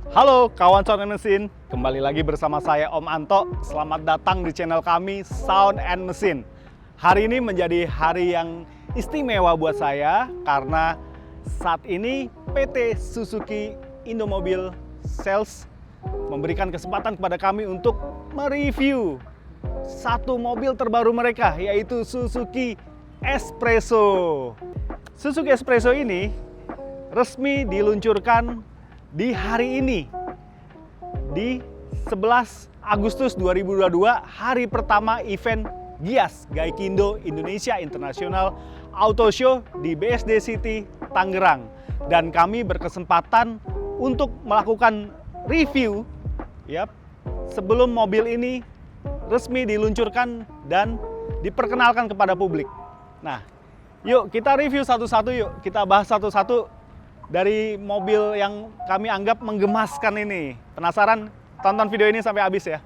Halo kawan Sound and Machine, kembali lagi bersama saya Om Anto. Selamat datang di channel kami Sound and Machine. Hari ini menjadi hari yang istimewa buat saya karena saat ini PT Suzuki Indomobil Sales memberikan kesempatan kepada kami untuk mereview satu mobil terbaru mereka, yaitu Suzuki Espresso. Suzuki Espresso ini resmi diluncurkan di hari ini, di 11 Agustus 2022, hari pertama event GIAS, Gaikindo Indonesia International Auto Show di BSD City, Tangerang. Dan kami berkesempatan untuk melakukan review ya, sebelum mobil ini resmi diluncurkan dan diperkenalkan kepada publik. Nah, yuk kita review satu-satu, yuk kita bahas satu-satu dari mobil yang kami anggap menggemaskan ini. Penasaran? Tonton video ini sampai habis ya.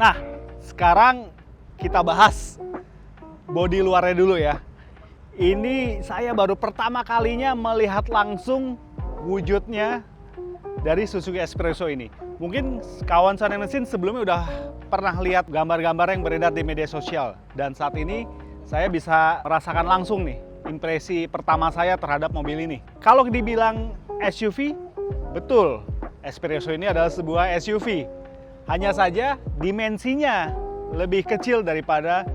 Nah, sekarang kita bahas bodi luarnya dulu ya. Ini saya baru pertama kalinya melihat langsung wujudnya dari Suzuki Espresso ini. Mungkin kawan Sound and Machine sebelumnya udah pernah lihat gambar-gambar yang beredar di media sosial. Dan saat ini saya bisa merasakan langsung nih impresi pertama saya terhadap mobil ini. Kalau dibilang SUV, betul. Espresso ini adalah sebuah SUV. Hanya saja dimensinya lebih kecil daripada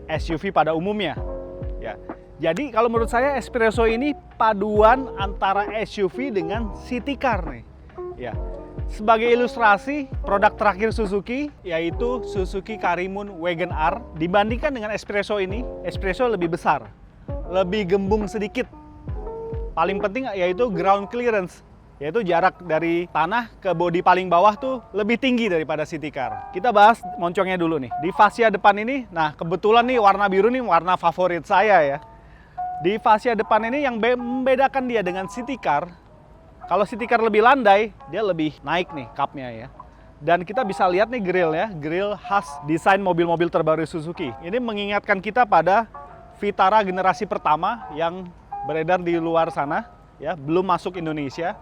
SUV pada umumnya. Ya. Jadi kalau menurut saya Espresso ini paduan antara SUV dengan city car nih. Ya. Sebagai ilustrasi, produk terakhir Suzuki yaitu Suzuki Karimun Wagon R dibandingkan dengan Espresso ini, Espresso lebih besar, lebih gembung sedikit. Paling penting yaitu ground clearance, yaitu jarak dari tanah ke bodi paling bawah tuh lebih tinggi daripada city car. Kita bahas moncongnya dulu nih. Di fascia depan ini, nah kebetulan nih warna biru nih warna favorit saya ya. Di fascia depan ini yang membedakan dia dengan city car, kalau city car lebih landai, dia lebih naik nih cupnya ya. Dan kita bisa lihat nih grill ya, grill khas desain mobil-mobil terbaru Suzuki. Ini mengingatkan kita pada Vitara generasi pertama yang beredar di luar sana ya, belum masuk Indonesia.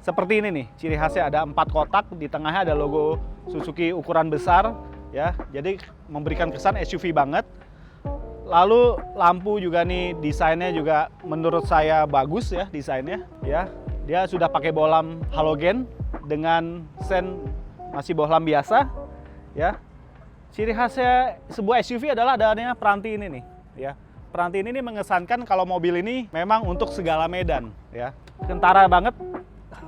Seperti ini nih, ciri khasnya ada 4 kotak, di tengahnya ada logo Suzuki ukuran besar ya. Jadi memberikan kesan SUV banget. Lalu lampu juga nih, desainnya juga menurut saya bagus ya desainnya ya. Dia sudah pakai bohlam halogen dengan sen masih bohlam biasa ya. Ciri khasnya sebuah SUV adalah adanya peranti ini nih ya. Peranti ini mengesankan kalau mobil ini memang untuk segala medan ya. Kentara banget.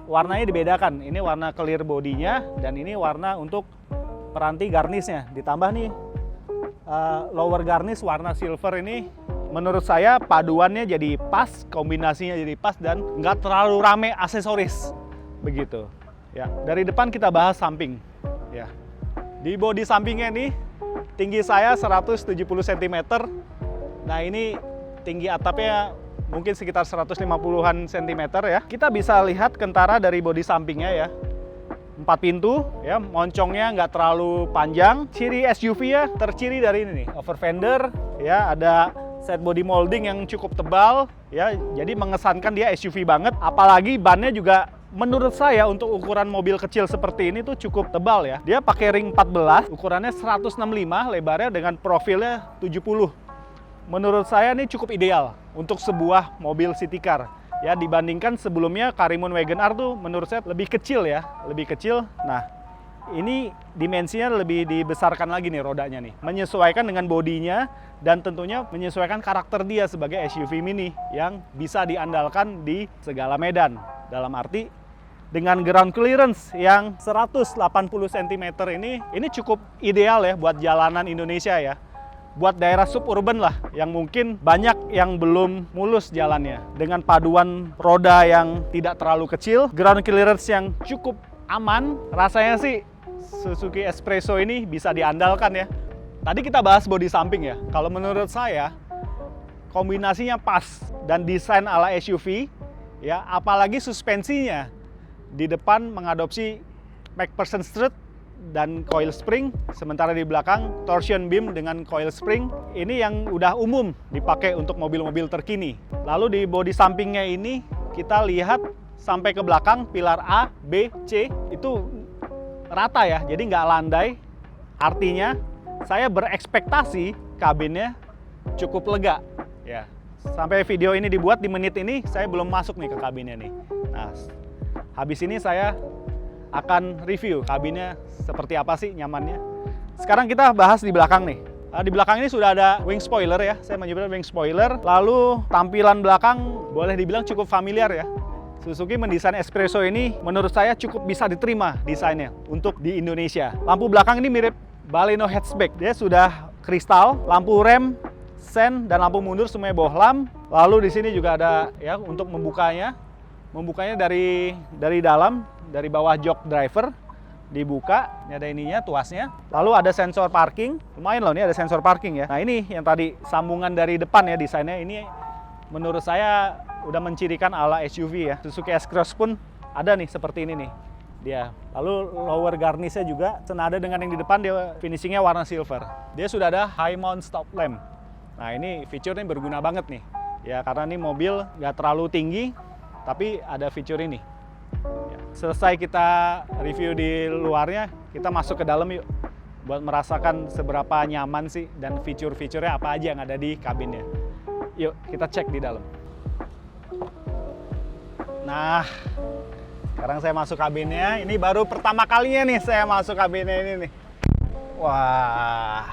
Warnanya dibedakan, ini warna clear bodinya dan ini warna untuk peranti garnisnya. Ditambah nih lower garnish warna silver ini, menurut saya paduannya jadi pas, kombinasinya jadi pas dan nggak terlalu rame aksesoris begitu. Ya, dari depan kita bahas samping. Ya, di bodi sampingnya nih tinggi saya 170 cm. Nah ini tinggi atapnya mungkin sekitar 150-an cm ya. Kita bisa lihat kentara dari bodi sampingnya ya. 4 pintu ya, moncongnya nggak terlalu panjang. Ciri SUV ya terciri dari ini nih, over fender ya, ada set body molding yang cukup tebal ya. Jadi mengesankan dia SUV banget, apalagi bannya juga menurut saya untuk ukuran mobil kecil seperti ini tuh cukup tebal ya. Dia pakai ring 14, ukurannya 165 lebarnya dengan profilnya 70. Menurut saya ini cukup ideal untuk sebuah mobil city car ya, dibandingkan sebelumnya Karimun Wagon R tuh menurut saya lebih kecil ya, lebih kecil. Nah ini dimensinya lebih dibesarkan lagi nih rodanya nih, menyesuaikan dengan bodinya dan tentunya menyesuaikan karakter dia sebagai SUV mini yang bisa diandalkan di segala medan. Dalam arti dengan ground clearance yang 180 cm ini cukup ideal ya buat jalanan Indonesia ya. buat daerah suburban lah, yang mungkin banyak yang belum mulus jalannya. Dengan paduan roda yang tidak terlalu kecil, ground clearance yang cukup aman. Rasanya sih Suzuki Espresso ini bisa diandalkan ya. Tadi kita bahas bodi samping ya. Kalau menurut saya kombinasinya pas dan desain ala SUV ya, apalagi suspensinya di depan mengadopsi MacPherson strut dan coil spring, sementara di belakang torsion beam dengan coil spring. Ini yang udah umum dipakai untuk mobil-mobil terkini. Lalu di bodi sampingnya ini kita lihat sampai ke belakang pilar A, B, C itu rata ya, jadi nggak landai. Artinya saya berekspektasi kabinnya cukup lega ya. Sampai video ini dibuat di menit ini saya belum masuk nih ke kabinnya nih. Nah, habis ini saya akan review kabinnya seperti apa sih nyamannya. Sekarang kita bahas di belakang nih. Di belakang ini sudah ada wing spoiler ya, saya menyebutnya wing spoiler. Lalu tampilan belakang boleh dibilang cukup familiar ya. Suzuki mendesain Espresso ini menurut saya cukup bisa diterima desainnya untuk di Indonesia. Lampu belakang ini mirip Baleno hatchback. Dia sudah kristal, lampu rem, sen, dan lampu mundur semuanya bohlam. Lalu di sini juga ada ya untuk membukanya. Membukanya dari dalam, dari bawah jok driver dibuka. Ini ada ininya, tuasnya. Lalu ada sensor parking. Lumayan loh, ini ada sensor parking ya. Nah, ini yang tadi sambungan dari depan ya desainnya. Ini menurut saya udah mencirikan ala SUV ya. Suzuki S-Cross pun ada nih seperti ini nih dia. Lalu lower garnish-nya juga senada dengan yang di depan, dia finishingnya warna silver. Dia sudah ada high mount stop lamp. Nah, ini fiturnya berguna banget nih ya, karena ini mobil nggak terlalu tinggi tapi ada fitur ini ya. Selesai kita review di luarnya, kita masuk ke dalam yuk buat merasakan seberapa nyaman sih dan fitur-fiturnya apa aja yang ada di kabinnya. Yuk kita cek di dalam. Nah, sekarang saya masuk kabinnya. Ini baru pertama kalinya nih saya masuk kabinnya ini nih. Wah,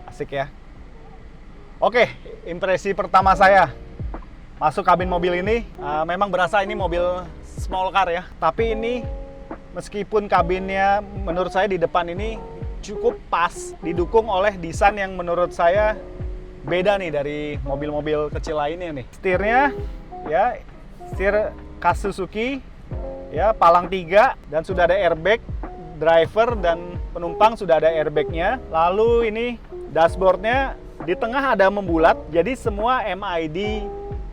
asik ya. Oke, impresi pertama saya masuk kabin mobil ini, memang berasa ini mobil small car ya. Tapi ini meskipun kabinnya menurut saya di depan ini cukup pas, didukung oleh desain yang menurut saya beda nih dari mobil-mobil kecil lainnya nih. Setirnya ya, setir khas Suzuki ya, palang 3 dan sudah ada airbag. Driver dan penumpang sudah ada airbagnya. Lalu ini dashboardnya di tengah ada membulat, jadi semua MID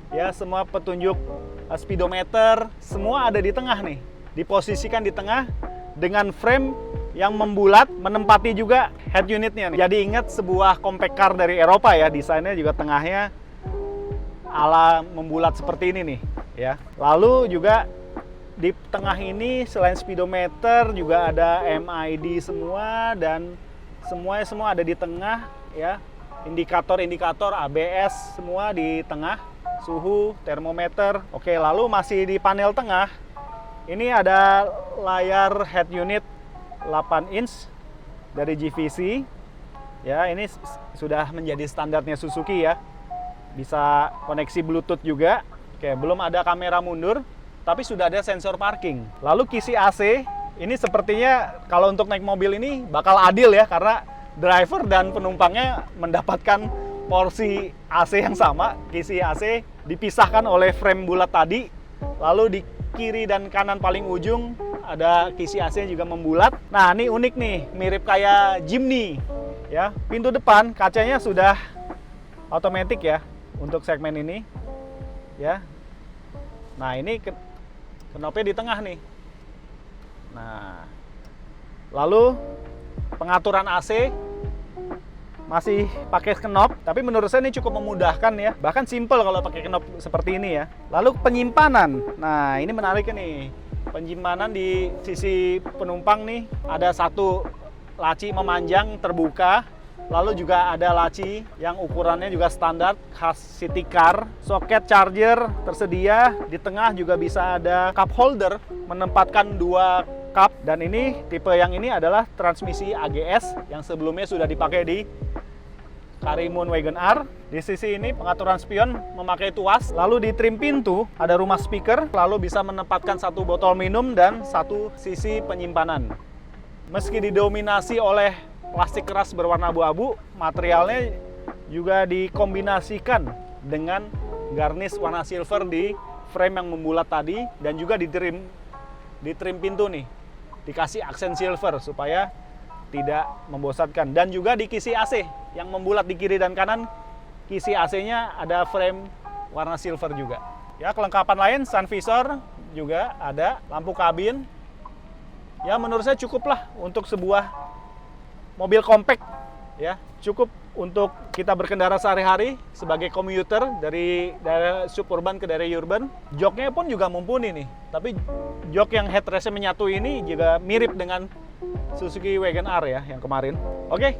ya, semua petunjuk speedometer semua ada di tengah nih, diposisikan di tengah dengan frame yang membulat, menempati juga head unitnya nih. Jadi ingat sebuah compact car dari Eropa ya, desainnya juga tengahnya ala membulat seperti ini nih ya. Lalu juga di tengah ini selain speedometer juga ada MID semua, dan semua ada di tengah ya. Indikator-indikator ABS semua di tengah, suhu, termometer. Oke, lalu masih di panel tengah ini ada layar head unit 8 inch dari GVC ya. Ini sudah menjadi standarnya Suzuki ya, bisa koneksi Bluetooth juga. Oke, belum ada kamera mundur tapi sudah ada sensor parking. Lalu kisi AC ini sepertinya kalau untuk naik mobil ini bakal adil ya, karena driver dan penumpangnya mendapatkan porsi AC yang sama. Kisi AC dipisahkan oleh frame bulat tadi. Lalu di kiri dan kanan paling ujung ada kisi AC juga membulat. Nah, ini unik nih, mirip kayak Jimny ya. Pintu depan kacanya sudah otomatis ya untuk segmen ini ya. Nah, ini knopnya di tengah nih. Nah, lalu pengaturan AC masih pakai knop, tapi menurut saya ini cukup memudahkan ya. Bahkan simple kalau pakai knop seperti ini ya. Lalu penyimpanan. Nah, ini menarik nih. Penyimpanan di sisi penumpang nih, ada satu laci memanjang terbuka. Lalu juga ada laci yang ukurannya juga standar khas city car. Soket charger tersedia. Di tengah juga bisa ada cup holder, menempatkan 2 cup. Dan ini tipe yang ini adalah transmisi AGS yang sebelumnya sudah dipakai di Karimun Wagon R. Di sisi ini pengaturan spion memakai tuas. Lalu di trim pintu ada rumah speaker. Lalu bisa menempatkan 1 botol minum dan 1 sisi penyimpanan. Meski didominasi oleh plastik keras berwarna abu-abu, materialnya juga dikombinasikan dengan garnish warna silver di frame yang membulat tadi, dan juga di trim di trim pintu nih dikasih aksen silver supaya tidak membosankan. Dan juga di kisi AC yang membulat di kiri dan kanan, kisi AC-nya ada frame warna silver juga. Ya, kelengkapan lain, sun visor juga ada, lampu kabin. Ya, menurut saya cukup lah untuk sebuah mobil compact. Ya, cukup untuk kita berkendara sehari-hari sebagai komuter dari daerah suburban ke daerah urban. Joknya pun juga mumpuni nih. Tapi jok yang headrestnya menyatu ini juga mirip dengan Suzuki Wagon R ya yang kemarin. Oke.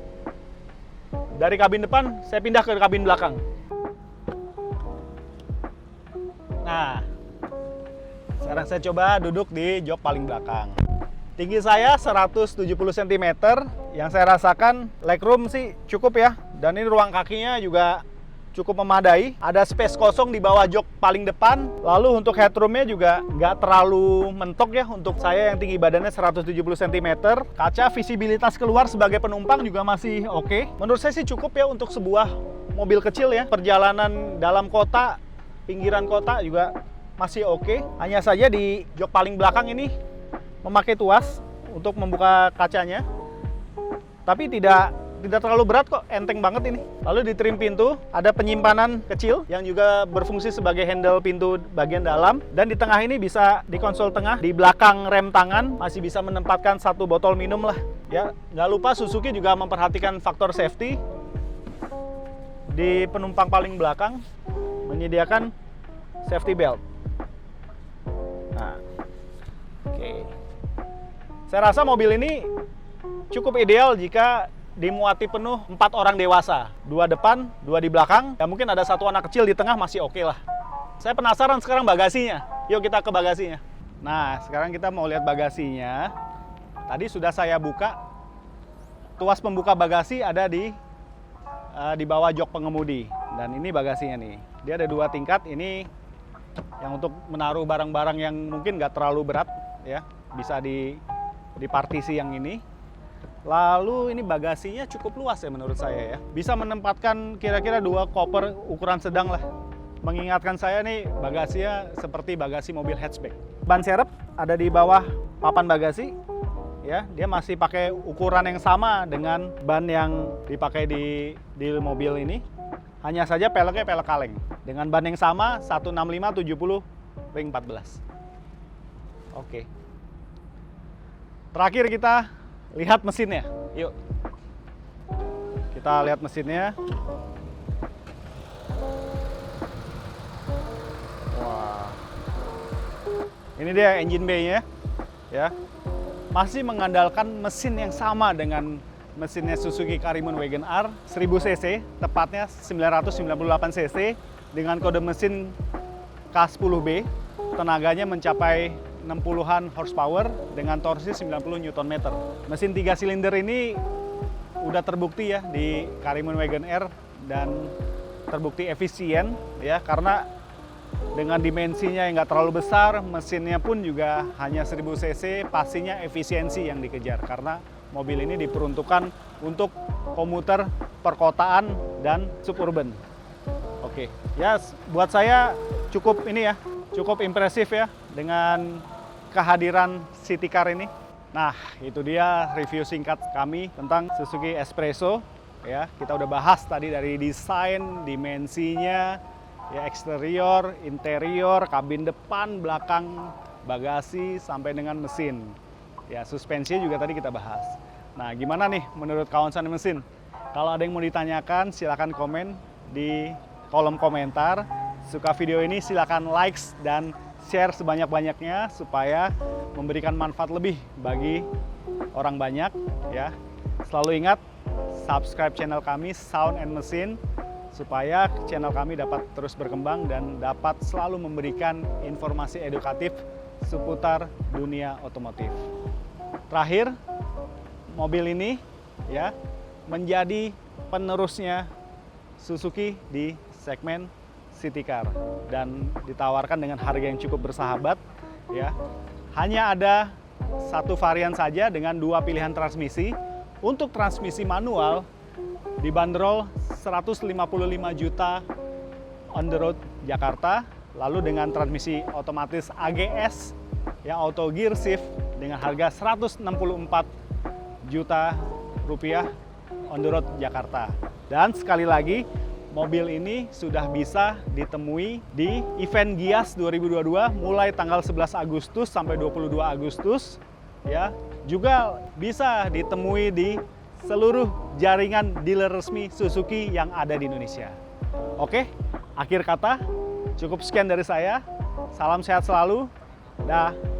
Dari kabin depan saya pindah ke kabin belakang. Nah, sekarang saya coba duduk di jok paling belakang. Tinggi saya 170 cm, yang saya rasakan legroom sih cukup ya. Dan ini ruang kakinya juga cukup memadai. Ada space kosong di bawah jok paling depan. Lalu untuk headroomnya juga nggak terlalu mentok ya untuk saya yang tinggi badannya 170 cm. Kaca visibilitas keluar sebagai penumpang juga masih oke. Menurut saya sih cukup ya untuk sebuah mobil kecil ya. Perjalanan dalam kota, pinggiran kota juga masih oke. Hanya saja di jok paling belakang ini memakai tuas untuk membuka kacanya, tapi tidak terlalu berat kok, enteng banget ini. Lalu di trim pintu ada penyimpanan kecil yang juga berfungsi sebagai handle pintu bagian dalam, dan di tengah ini bisa di konsol tengah, di belakang rem tangan masih bisa menempatkan 1 botol minum lah. Ya, nggak lupa Suzuki juga memperhatikan faktor safety. Di penumpang paling belakang menyediakan safety belt. Nah, oke. Saya rasa mobil ini cukup ideal jika dimuati penuh 4 orang dewasa. 2 depan, 2 di belakang. Ya mungkin ada 1 anak kecil di tengah masih oke lah. Saya penasaran sekarang bagasinya. Yuk kita ke bagasinya. Nah, sekarang kita mau lihat bagasinya. Tadi sudah saya buka. Tuas pembuka bagasi ada di bawah jok pengemudi. Dan ini bagasinya nih. Dia ada 2 tingkat. Ini yang untuk menaruh barang-barang yang mungkin nggak terlalu berat. Ya, bisa di partisi yang ini. Lalu ini bagasinya cukup luas ya menurut saya ya. Bisa menempatkan kira-kira 2 koper ukuran sedang lah. Mengingatkan saya nih bagasinya seperti bagasi mobil hatchback. Ban serep ada di bawah papan bagasi. Ya, dia masih pakai ukuran yang sama dengan ban yang dipakai di mobil ini. Hanya saja peleknya pelek kaleng. Dengan ban yang sama 165/70 ring 14. Oke. Terakhir kita lihat mesinnya. Yuk. Kita lihat mesinnya. Wah. Ini dia engine bay-nya. Ya. Masih mengandalkan mesin yang sama dengan mesinnya Suzuki Karimun Wagon R 1000 cc, tepatnya 998 cc dengan kode mesin K10B. Tenaganya mencapai 60-an horsepower dengan torsi 90 Nm. Mesin 3 silinder ini udah terbukti ya di Karimun Wagon R dan terbukti efisien ya, karena dengan dimensinya yang nggak terlalu besar, mesinnya pun juga hanya 1000 cc, pastinya efisiensi yang dikejar karena mobil ini diperuntukkan untuk komuter perkotaan dan suburban. Oke, ya buat saya cukup ini ya, cukup impresif ya dengan kehadiran City Car ini. Nah, itu dia review singkat kami tentang Suzuki Espresso. Ya, kita udah bahas tadi dari desain, dimensinya, ya eksterior, interior, kabin depan, belakang, bagasi, sampai dengan mesin. Ya, suspensi juga tadi kita bahas. Nah, gimana nih menurut kawasan mesin? Kalau ada yang mau ditanyakan, silakan komen di kolom komentar. Suka video ini silakan likes dan share sebanyak-banyaknya supaya memberikan manfaat lebih bagi orang banyak ya. Selalu ingat subscribe channel kami Sound and Mesin supaya channel kami dapat terus berkembang dan dapat selalu memberikan informasi edukatif seputar dunia otomotif. Terakhir, mobil ini ya menjadi penerusnya Suzuki di segmen City Car dan ditawarkan dengan harga yang cukup bersahabat ya. Hanya ada 1 varian saja dengan 2 pilihan transmisi. Untuk transmisi manual dibanderol 155 juta on the road Jakarta. Lalu dengan transmisi otomatis AGS yang auto gear shift dengan harga 164 juta rupiah on the road Jakarta. Dan sekali lagi, mobil ini sudah bisa ditemui di event Gias 2022 mulai tanggal 11 Agustus sampai 22 Agustus ya. Juga bisa ditemui di seluruh jaringan dealer resmi Suzuki yang ada di Indonesia. Oke, akhir kata cukup sekian dari saya. Salam sehat selalu. Dah.